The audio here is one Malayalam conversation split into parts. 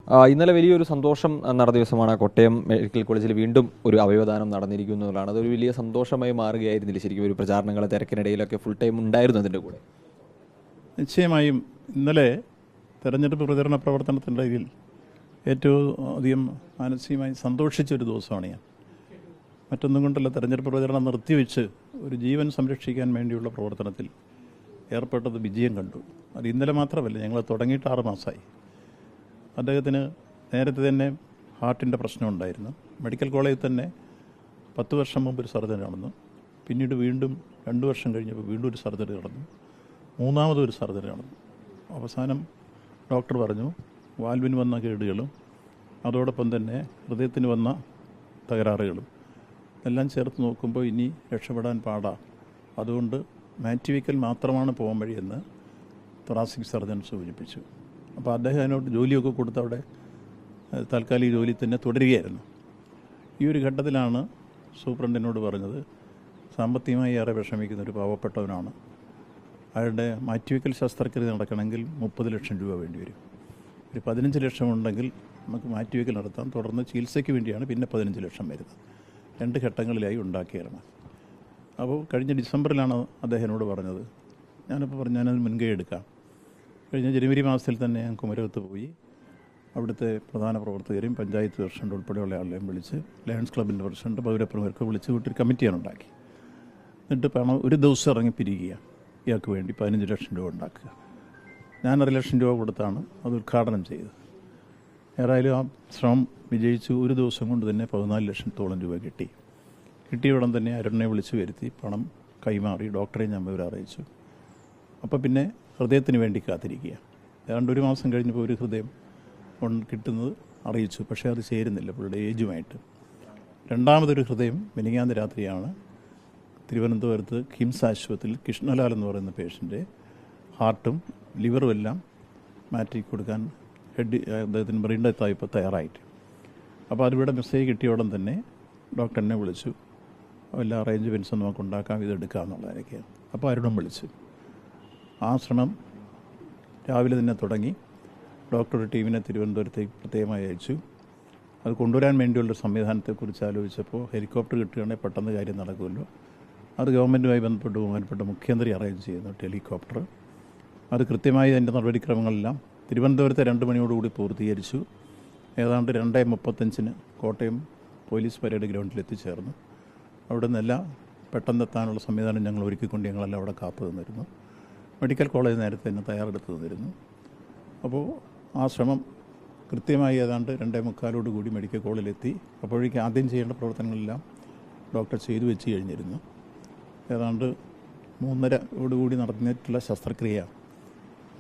ഇന്നലെ വലിയൊരു സന്തോഷം നടന്ന ദിവസമാണ്. കോട്ടയം മെഡിക്കൽ കോളേജിൽ വീണ്ടും ഒരു അവയവദാനം നടന്നിരിക്കുന്നതാണ്. അതൊരു വലിയ സന്തോഷമായി മാറുകയായിരുന്നില്ല ശരിക്കും? ഒരു പ്രചാരണങ്ങൾ തിരക്കിനിടയിലൊക്കെ ഫുൾ ടൈം ഉണ്ടായിരുന്നു അതിൻ്റെ കൂടെ. നിശ്ചയമായും ഇന്നലെ തെരഞ്ഞെടുപ്പ് പ്രചരണ പ്രവർത്തനത്തിൻ്റെ ഇതിൽ ഏറ്റവും അധികം മാനസികമായി സന്തോഷിച്ചൊരു ദിവസമാണ് ഞാൻ. മറ്റൊന്നും കൊണ്ടല്ല, തെരഞ്ഞെടുപ്പ് പ്രചരണം നിർത്തിവെച്ച് ഒരു ജീവൻ സംരക്ഷിക്കാൻ വേണ്ടിയുള്ള പ്രവർത്തനത്തിൽ ഏർപ്പെട്ടത് വിജയം കണ്ടു. അത് ഇന്നലെ മാത്രമല്ല, ഞങ്ങൾ തുടങ്ങിയിട്ട് 6 മാസമായി. അദ്ദേഹത്തിന് നേരത്തെ തന്നെ ഹാർട്ടിൻ്റെ പ്രശ്നമുണ്ടായിരുന്നു. മെഡിക്കൽ കോളേജിൽ തന്നെ 10 വർഷം മുമ്പ് ഒരു സർജറി നടന്നു. പിന്നീട് വീണ്ടും 2 വർഷം കഴിഞ്ഞപ്പോൾ വീണ്ടും ഒരു സർജറി നടന്നു. മൂന്നാമതൊരു സർജറി നടന്നു. അവസാനം ഡോക്ടർ പറഞ്ഞു വാൽവിന് വന്ന കേടുകളും അതോടൊപ്പം തന്നെ ഹൃദയത്തിന് വന്ന തകരാറുകളും എല്ലാം ചേർത്ത് നോക്കുമ്പോൾ ഇനി രക്ഷപ്പെടാൻ പാടാണ്. അതുകൊണ്ട് മാറ്റിവെക്കൽ മാത്രമാണ് പോകാൻ വഴിയെന്ന് തൊറാസിക് സർജൻ സൂചിപ്പിച്ചു. അപ്പോൾ അദ്ദേഹം അതിനോട് ജോലിയൊക്കെ കൊടുത്ത് അവിടെ താൽക്കാലിക ജോലി തന്നെ തുടരുകയായിരുന്നു. ഈ ഒരു ഘട്ടത്തിലാണ് സൂപ്രണ്ടിനോട് പറഞ്ഞത്, സാമ്പത്തികമായി ഏറെ വിഷമിക്കുന്ന ഒരു പാവപ്പെട്ടവനാണ്, അയാളുടെ മാറ്റിവെക്കൽ ശസ്ത്രക്രിയ നടക്കണമെങ്കിൽ 30 ലക്ഷം രൂപ വേണ്ടി വരും. ഒരു 15 ലക്ഷം ഉണ്ടെങ്കിൽ നമുക്ക് മാറ്റിവെക്കൽ നടത്താം. തുടർന്ന് ചികിത്സയ്ക്ക് വേണ്ടിയാണ് പിന്നെ 15 ലക്ഷം വരുന്നത്. 2 ഘട്ടങ്ങളിലായി ഉണ്ടാക്കിയാണ്. അപ്പോൾ കഴിഞ്ഞ ഡിസംബറിലാണ് അദ്ദേഹത്തിനോട് പറഞ്ഞത്. ഞാനിപ്പോൾ പറഞ്ഞു ഞാനത് മുൻകൈ എടുക്കാം. കഴിഞ്ഞ ജനുവരി മാസത്തിൽ തന്നെ ഞാൻ കുമരകത്ത് പോയി അവിടുത്തെ പ്രധാന പ്രവർത്തകരെയും പഞ്ചായത്ത് പ്രസിഡന്റ് ഉൾപ്പെടെയുള്ള ആളെയും വിളിച്ച് ലയൺസ് ക്ലബിൻ്റെ പ്രസിഡന്റ് പൗരപ്രമുഖർക്ക് വിളിച്ച് വിട്ടൊരു കമ്മിറ്റിയാണ് ഉണ്ടാക്കി. എന്നിട്ട് പണം ഒരു ദിവസം ഇറങ്ങി പിരിക്കുക, ഇയാൾക്ക് വേണ്ടി 15 ലക്ഷം രൂപ ഉണ്ടാക്കുക. ഞാൻ 1.5 ലക്ഷം രൂപ കൊടുത്താണ് അത് ഉദ്ഘാടനം ചെയ്തത്. ഏതായാലും ആ ശ്രമം വിജയിച്ചു. ഒരു ദിവസം കൊണ്ട് തന്നെ 14 ലക്ഷത്തോളം രൂപ കിട്ടി. കിട്ടിയ ഉടൻ തന്നെ അരുണിനെ വിളിച്ചു വരുത്തി പണം കൈമാറി ഡോക്ടറെ ഞാൻ വിവരം അറിയിച്ചു. അപ്പോൾ പിന്നെ ഹൃദയത്തിന് വേണ്ടി കാത്തിരിക്കുക. ഏതാണ്ട് 1 മാസം കഴിഞ്ഞപ്പോൾ ഒരു ഹൃദയം കിട്ടുന്നത് അറിയിച്ചു. പക്ഷേ അത് ചേരുന്നില്ല പുള്ളിയുടെ ഏജുമായിട്ട്. രണ്ടാമതൊരു ഹൃദയം മിനിങ്ങാന്ന് രാത്രിയാണ് തിരുവനന്തപുരത്ത് കിംസ് ആശുപത്രിയിൽ കൃഷ്ണലാൽ എന്ന് പറയുന്ന പേഷ്യൻ്റെ ഹാർട്ടും ലിവറും എല്ലാം മാറ്റി കൊടുക്കാൻ അദ്ദേഹത്തിന് ബ്രെയിൻ്റെ ഇപ്പോൾ തയ്യാറായിട്ട്. അപ്പോൾ അതിവിടെ മെസ്സേജ് കിട്ടിയ ഉടൻ തന്നെ ഡോക്ടർ എന്നെ വിളിച്ചു. എല്ലാ അറേഞ്ച്മെൻറ്റ്സും നമുക്ക് ഉണ്ടാക്കാം, ഇതെടുക്കാം എന്നുള്ളതൊക്കെയാണ്. അപ്പോൾ അരുണും വിളിച്ചു. ആ ശ്രമം രാവിലെ തന്നെ തുടങ്ങി. ഡോക്ടർ ഒരു ടീമിനെ തിരുവനന്തപുരത്തേക്ക് പ്രത്യേകമായി അയച്ചു. അത് കൊണ്ടുവരാൻ വേണ്ടിയുള്ള സംവിധാനത്തെക്കുറിച്ച് ആലോചിച്ചപ്പോൾ ഹെലികോപ്റ്റർ കിട്ടുകയാണെങ്കിൽ പെട്ടെന്ന് കാര്യം നടക്കുമല്ലോ. അത് ഗവൺമെൻറ്റുമായി ബന്ധപ്പെട്ട് ബഹുമാനപ്പെട്ട മുഖ്യമന്ത്രി അറേഞ്ച് ചെയ്യുന്നു ഹെലികോപ്റ്റർ. അത് കൃത്യമായി അതിൻ്റെ നടപടിക്രമങ്ങളെല്ലാം തിരുവനന്തപുരത്തെ 2 മണിയോടുകൂടി പൂർത്തീകരിച്ചു. ഏതാണ്ട് 2:35 കോട്ടയം പോലീസ് പരേഡ് ഗ്രൗണ്ടിൽ എത്തിച്ചേർന്നു. അവിടെ നിന്നെല്ലാം പെട്ടെന്നെത്താനുള്ള സംവിധാനം ഞങ്ങൾ ഒരുക്കിക്കൊണ്ട് ഞങ്ങളെല്ലാം അവിടെ കാത്തു നിന്നിരുന്നു. മെഡിക്കൽ കോളേജ് നേരത്തെ തന്നെ തയ്യാറെടുത്ത് നിന്നിരുന്നു. അപ്പോൾ ആ ശ്രമം കൃത്യമായി ഏതാണ്ട് 2:45 കൂടി മെഡിക്കൽ കോളേജിലെത്തി. അപ്പോഴേക്കും ആദ്യം ചെയ്യേണ്ട പ്രവർത്തനങ്ങളെല്ലാം ഡോക്ടർ ചെയ്തു വെച്ച് കഴിഞ്ഞിരുന്നു. ഏതാണ്ട് 3:30 കൂടി നടന്നിട്ടുള്ള ശസ്ത്രക്രിയ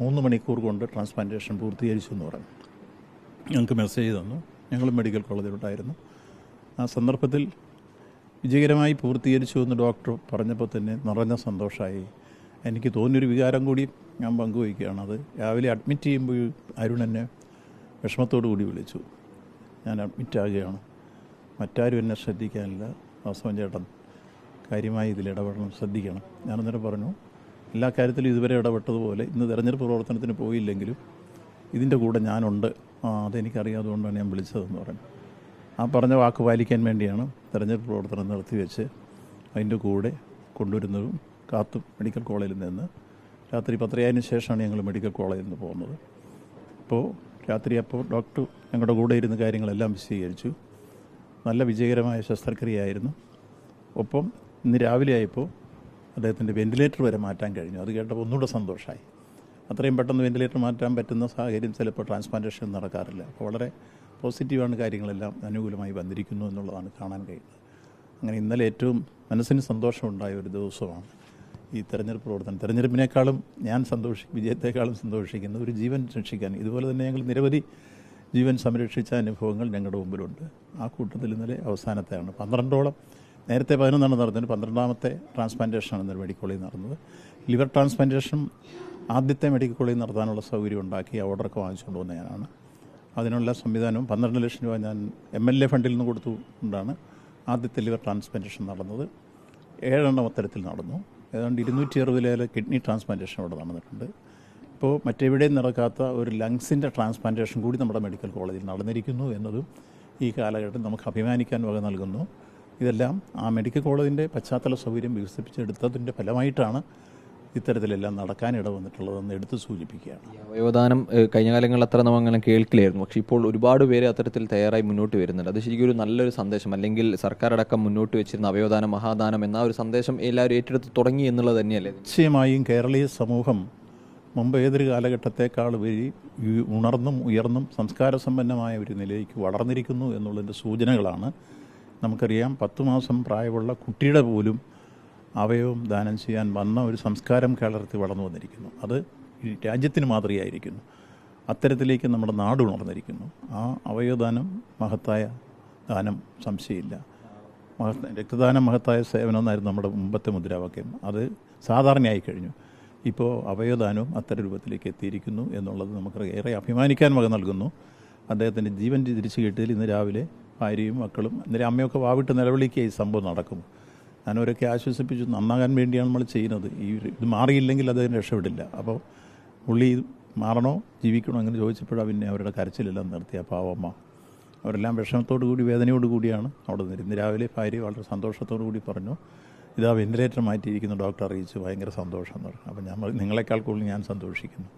3 മണിക്കൂർ കൊണ്ട് ട്രാൻസ്പ്ലാന്റേഷൻ പൂർത്തീകരിച്ചു എന്ന് പറഞ്ഞു. ഞങ്ങൾക്ക് മെസ്സേജ് തന്നു. ഞങ്ങൾ മെഡിക്കൽ കോളേജിലോട്ടായിരുന്നു. ആ സന്ദർഭത്തിൽ വിജയകരമായി പൂർത്തീകരിച്ചു എന്ന് ഡോക്ടർ പറഞ്ഞപ്പോൾ തന്നെ നിറഞ്ഞ സന്തോഷമായി. എനിക്ക് തോന്നിയൊരു വികാരം കൂടി ഞാൻ പങ്കുവയ്ക്കുകയാണ്. അത് രാവിലെ അഡ്മിറ്റ് ചെയ്യുമ്പോൾ അരുൺ എന്നെ വിഷമത്തോടു കൂടി വിളിച്ചു. ഞാൻ അഡ്മിറ്റാകുകയാണ്, മറ്റാരും എന്നെ ശ്രദ്ധിക്കാനില്ല, വാസവൻ ചേട്ടൻ കാര്യമായി ഇതിൽ ഇടപെടണം, ശ്രദ്ധിക്കണം. ഞാനന്നേരം പറഞ്ഞു, എല്ലാ കാര്യത്തിലും ഇതുവരെ ഇടപെട്ടതുപോലെ ഇന്ന് തെരഞ്ഞെടുപ്പ് പ്രവർത്തനത്തിന് പോയില്ലെങ്കിലും ഇതിൻ്റെ കൂടെ ഞാനുണ്ട്, അതെനിക്കറിയാം, അതുകൊണ്ടാണ് ഞാൻ വിളിച്ചതെന്ന് പറഞ്ഞു. ആ പറഞ്ഞ വാക്ക് പാലിക്കാൻ വേണ്ടിയാണ് തെരഞ്ഞെടുപ്പ് പ്രവർത്തനം നിർത്തിവെച്ച് അതിൻ്റെ കൂടെ കൊണ്ടുവരുന്നതും കാത്തും മെഡിക്കൽ കോളേജിൽ നിന്ന് രാത്രി 10:30 ശേഷമാണ് ഞങ്ങൾ മെഡിക്കൽ കോളേജിൽ നിന്ന് പോകുന്നത്. അപ്പോൾ രാത്രി ഡോക്ടർ ഞങ്ങളുടെ കൂടെ ഇരുന്ന് കാര്യങ്ങളെല്ലാം വിശദീകരിച്ചു. നല്ല വിജയകരമായ ശസ്ത്രക്രിയയായിരുന്നു. ഒപ്പം ഇന്ന് രാവിലെ ആയപ്പോൾ അദ്ദേഹത്തിൻ്റെ വെന്റിലേറ്റർ വരെ മാറ്റാൻ കഴിഞ്ഞു. അത് കേട്ടപ്പോൾ ഒന്നുകൂടെ സന്തോഷമായി. അത്രയും പെട്ടെന്ന് വെന്റിലേറ്റർ മാറ്റാൻ പറ്റുന്ന സാഹചര്യം ചിലപ്പോൾ ട്രാൻസ്പ്ലാന്റേഷൻ നടക്കാറില്ല. അപ്പോൾ വളരെ പോസിറ്റീവാണ്, കാര്യങ്ങളെല്ലാം അനുകൂലമായി വന്നിരിക്കുന്നു എന്നുള്ളതാണ് കാണാൻ കഴിയുന്നത്. അങ്ങനെ ഇന്നലെ ഏറ്റവും മനസ്സിന് സന്തോഷമുണ്ടായ ഒരു ദിവസമാണ് ഈ തെരഞ്ഞെടുപ്പ് പ്രവർത്തനം. തെരഞ്ഞെടുപ്പിനേക്കാളും ഞാൻ വിജയത്തെക്കാളും സന്തോഷിക്കുന്ന ഒരു ജീവൻ രക്ഷിക്കാൻ. ഇതുപോലെ തന്നെ ഞങ്ങൾ നിരവധി ജീവൻ സംരക്ഷിച്ച അനുഭവങ്ങൾ ഞങ്ങളുടെ മുമ്പിലുണ്ട്. ആ കൂട്ടത്തിൽ ഇന്നലെ അവസാനത്തെയാണ്. 12ഓളം, നേരത്തെ 11 നടന്നത്, 12ാമത്തെ ട്രാൻസ്പ്ലാന്റേഷനാണ് ഇന്നലെ മെഡിക്കൽ കോളേജിൽ നടന്നത്. ലിവർ ട്രാൻസ്പ്ലാന്റേഷൻ ആദ്യത്തെ മെഡിക്കൽ കോളേജിൽ നടത്താനുള്ള സൗകര്യം ഉണ്ടാക്കി ആ ഓർഡറൊക്കെ വാങ്ങിച്ചുകൊണ്ട് വന്ന ഞാനാണ്. അതിനുള്ള സംവിധാനവും 12 ലക്ഷം രൂപ ഞാൻ MLA ഫണ്ടിൽ നിന്ന് കൊടുത്തുകൊണ്ടാണ് ആദ്യത്തെ ലിവർ ട്രാൻസ്പ്ലാന്റേഷൻ നടന്നത്. 7 അത്തരത്തിൽ നടന്നു. ഏതാണ്ട് 260 കിഡ്നി ട്രാൻസ്പ്ലാന്റേഷൻ അവിടെ നടന്നിട്ടുണ്ട്. ഇപ്പോൾ മറ്റെവിടെയും നടക്കാത്ത ഒരു ലങ്സിൻ്റെ ട്രാൻസ്പ്ലാന്റേഷൻ കൂടി നമ്മുടെ മെഡിക്കൽ കോളേജിൽ നടന്നിരിക്കുന്നു എന്നതും ഈ കാലഘട്ടം നമുക്ക് അഭിമാനിക്കാൻ വക നൽകുന്നു. ഇതെല്ലാം ആ മെഡിക്കൽ കോളേജിൻ്റെ പശ്ചാത്തല സൗകര്യം വികസിപ്പിച്ചെടുത്തതിൻ്റെ ഫലമായിട്ടാണ് ഇത്തരത്തിലെല്ലാം നടക്കാനിട വന്നിട്ടുള്ളതെന്ന് എടുത്തു സൂചിപ്പിക്കുകയാണ്. അവയവദാനം കഴിഞ്ഞ കാലങ്ങളിൽ അത്ര നമ്മൾ അങ്ങനെ കേൾക്കില്ലായിരുന്നു, പക്ഷേ ഇപ്പോൾ ഒരുപാട് പേര് അത്തരത്തിൽ തയ്യാറായി മുന്നോട്ട് വരുന്നുണ്ട്. അത് ശരിക്കും ഒരു നല്ലൊരു സന്ദേശം, അല്ലെങ്കിൽ സർക്കാർ അടക്കം മുന്നോട്ട് വെച്ചിരുന്ന അവയവദാനം മഹാദാനം എന്ന ഒരു സന്ദേശം എല്ലാവരും ഏറ്റെടുത്ത് തുടങ്ങി എന്നുള്ളത് തന്നെയല്ലേ? നിശ്ചയമായും കേരളീയ സമൂഹം മുമ്പ് ഏതൊരു കാലഘട്ടത്തെക്കാൾ വഴി ഉണർന്നും ഉയർന്നും സംസ്കാരസമ്പന്നമായ ഒരു നിലയിലേക്ക് വളർന്നിരിക്കുന്നു എന്നുള്ളതിൻ്റെ സൂചനകളാണ്. നമുക്കറിയാം 10 മാസം പ്രായമുള്ള കുട്ടിയുടെ പോലും അവയവം ദാനം ചെയ്യാൻ വന്ന ഒരു സംസ്കാരം കേരളത്തിൽ വളർന്നു വന്നിരിക്കുന്നു. അത് ഈ രാജ്യത്തിന് മാതൃകയായിരിക്കുന്നു. അത്തരത്തിലേക്ക് നമ്മുടെ നാട് ഉണർന്നിരിക്കുന്നു. ആ അവയവദാനം മഹത്തായ ദാനം, സംശയമില്ല. രക്തദാനം മഹത്തായ സേവനം എന്നായിരുന്നു നമ്മുടെ മുമ്പത്തെ മുദ്രാവാക്യം. അത് സാധാരണയായി കഴിഞ്ഞു. ഇപ്പോൾ അവയവദാനവും അത്തരം രൂപത്തിലേക്ക് എത്തിയിരിക്കുന്നു എന്നുള്ളത് നമുക്ക് ഏറെ അഭിമാനിക്കാൻ വക നൽകുന്നു. അദ്ദേഹത്തിൻ്റെ ജീവൻ തിരിച്ചു കിട്ടിയതിൽ ഇന്ന് രാവിലെ ഭാര്യയും മക്കളും ഇന്നലെ അമ്മയൊക്കെ വാവിട്ട് നിലവിളിക്കുക ഈ സംഭവം നടക്കും. ഞാനവരൊക്കെ ആശ്വസിപ്പിച്ചു, നന്നാകാൻ വേണ്ടിയാണ് നമ്മൾ ചെയ്യുന്നത്. ഇത് മാറിയില്ലെങ്കിൽ അതിന് രക്ഷപ്പെടില്ല. അപ്പോൾ പുള്ളി മാറണോ ജീവിക്കണോ അങ്ങനെ ചോദിച്ചപ്പോഴാണ് പിന്നെ അവരുടെ കരച്ചിലെല്ലാം നിർത്തിയ പാവമ്മ. അവരെല്ലാം വിഷമത്തോടു കൂടി വേദനയോട് കൂടിയാണ് അവിടെ നിന്ന്. ഇന്ന് രാവിലെ ഭാര്യ വളരെ സന്തോഷത്തോടു കൂടി പറഞ്ഞു, ഇതാ വെന്റിലേറ്റർ മാറ്റിയിരിക്കുന്നു, ഡോക്ടർ അറിയിച്ചു, ഭയങ്കര സന്തോഷം എന്ന് പറഞ്ഞു. അപ്പോൾ ഞാൻ നിങ്ങളെക്കാൾ കൂടുതൽ ഞാൻ സന്തോഷിക്കുന്നു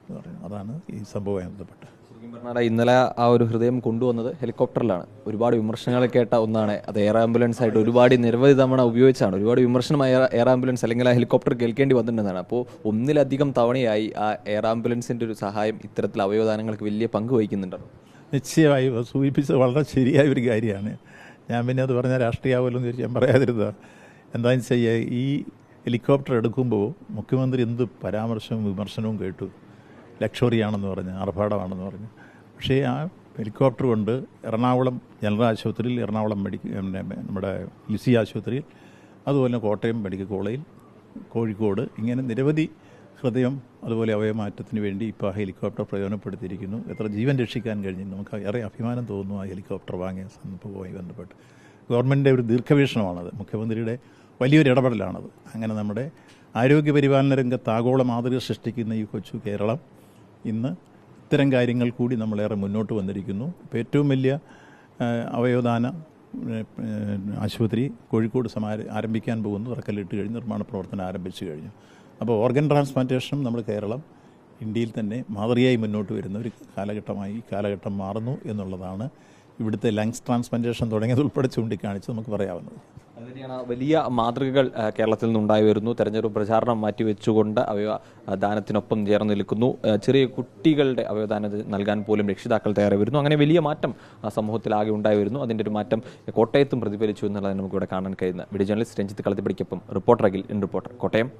എന്ന് പറഞ്ഞു. അതാണ് ഈ സംഭവമായി ബന്ധപ്പെട്ട്. ശരിക്കും പറഞ്ഞാൽ ഇന്നലെ ആ ഒരു ഹൃദയം കൊണ്ടുവന്നത് ഹെലികോപ്റ്ററിലാണ്. ഒരുപാട് വിമർശനങ്ങൾ കേട്ട ഒന്നാണ് അത്. എയർ ആംബുലൻസ് ആയിട്ട് ഒരുപാട് നിരവധി തവണ ഉപയോഗിച്ചാണ്. ഒരുപാട് വിമർശനമായ എയർ ആംബുലൻസ് അല്ലെങ്കിൽ ആ ഹെലികോപ്റ്റർ കേൾക്കേണ്ടി വന്നിട്ടുണ്ടെന്നാണ്. അപ്പോൾ ഒന്നിലധികം തവണയായി ആ എയർ ആംബുലൻസിൻ്റെ ഒരു സഹായം ഇത്തരത്തിൽ അവയവദാനങ്ങൾക്ക് വലിയ പങ്ക് വഹിക്കുന്നുണ്ടല്ലോ. നിശ്ചയമായും സൂചിപ്പിച്ചത് വളരെ ശരിയായ ഒരു കാര്യമാണ്. ഞാൻ പിന്നെ അത് പറഞ്ഞാൽ രാഷ്ട്രീയമാവല്ലോ എന്ന് ചോദിച്ചാൽ ഞാൻ പറയാതിരുന്നത്. എന്താണെന്ന് വെച്ചാൽ ഈ ഹെലികോപ്റ്റർ എടുക്കുമ്പോൾ മുഖ്യമന്ത്രി എന്ത് പരാമർശവും വിമർശനവും കേട്ടു. ലക്ഷറിയാണെന്ന് പറഞ്ഞ്, ആർഭാടമാണെന്ന് പറഞ്ഞു. പക്ഷേ ആ ഹെലികോപ്റ്റർ കൊണ്ട് എറണാകുളം ജനറൽ ആശുപത്രിയിൽ, എറണാകുളം നമ്മുടെ ലിസി ആശുപത്രിയിൽ, അതുപോലെ കോട്ടയം മെഡിക്കൽ കോളേജിൽ, കോഴിക്കോട്, ഇങ്ങനെ നിരവധി ഹൃദയം അതുപോലെ അവയവമാറ്റത്തിന് വേണ്ടി ഇപ്പോൾ ആ ഹെലികോപ്റ്റർ പ്രയോജനപ്പെടുത്തിയിരിക്കുന്നു. എത്ര ജീവൻ രക്ഷിക്കാൻ കഴിഞ്ഞു. നമുക്ക് ഏറെ അഭിമാനം തോന്നുന്നു ആ ഹെലികോപ്റ്റർ വാങ്ങിയ സംഭവവുമായി ബന്ധപ്പെട്ട്. ഗവൺമെൻറ്റിൻ്റെ ഒരു ദീർഘവീക്ഷണമാണത്, മുഖ്യമന്ത്രിയുടെ വലിയൊരു ഇടപെടലാണത്. അങ്ങനെ നമ്മുടെ ആരോഗ്യപരിപാലന രംഗത്ത് ആഗോള മാതൃക സൃഷ്ടിക്കുന്ന ഈ കൊച്ചു കേരളം ഇന്ന് ഇത്തരം കാര്യങ്ങൾ കൂടി നമ്മളേറെ മുന്നോട്ട് വന്നിരിക്കുന്നു. ഇപ്പോൾ ഏറ്റവും വലിയ അവയവദാന ആശുപത്രി കോഴിക്കോട് ആരംഭിക്കാൻ പോകുന്നു. തറക്കല്ലിട്ട് കഴിഞ്ഞ് നിർമ്മാണ പ്രവർത്തനം ആരംഭിച്ചു കഴിഞ്ഞു. അപ്പോൾ ഓർഗൻ ട്രാൻസ്പ്ലാന്റേഷനും നമ്മുടെ കേരളം ഇന്ത്യയിൽ തന്നെ മാതൃകയായി മുന്നോട്ട് വരുന്ന ഒരു കാലഘട്ടമായി ഈ കാലഘട്ടം മാറുന്നു എന്നുള്ളതാണ് ഇവിടുത്തെ ലങ്സ് ട്രാൻസ്പ്ലാന്റേഷൻ തുടങ്ങിയതുൾപ്പെടെ ചൂണ്ടിക്കാണിച്ച് നമുക്ക് പറയാവുന്നത്. അതുതന്നെയാണ് വലിയ മാതൃകകൾ കേരളത്തിൽ നിന്നുണ്ടായി വരുന്നു. തെരഞ്ഞെടുപ്പ് പ്രചാരണം മാറ്റിവെച്ചുകൊണ്ട് അവയവദാനത്തിനൊപ്പം ചേർന്ന് നിൽക്കുന്നു. ചെറിയ കുട്ടികളുടെ അവയവദാനം നൽകാൻ പോലും രക്ഷിതാക്കൾ തയ്യാറായി വരുന്നു. അങ്ങനെ വലിയ മാറ്റം സമൂഹത്തിലാകെ ഉണ്ടായി വരുന്നു. അതിൻ്റെ ഒരു മാറ്റം കോട്ടയത്തും പ്രതിഫലിച്ചു എന്നുള്ളത് നമുക്കിവിടെ കാണാൻ കഴിയുന്നത്. വീഡിയോ ജേർണലിസ്റ്റ് രഞ്ജിത്ത് കളത്തിപ്പടിക്കൊപ്പം reporter Akhil, in reporter, Kottayam.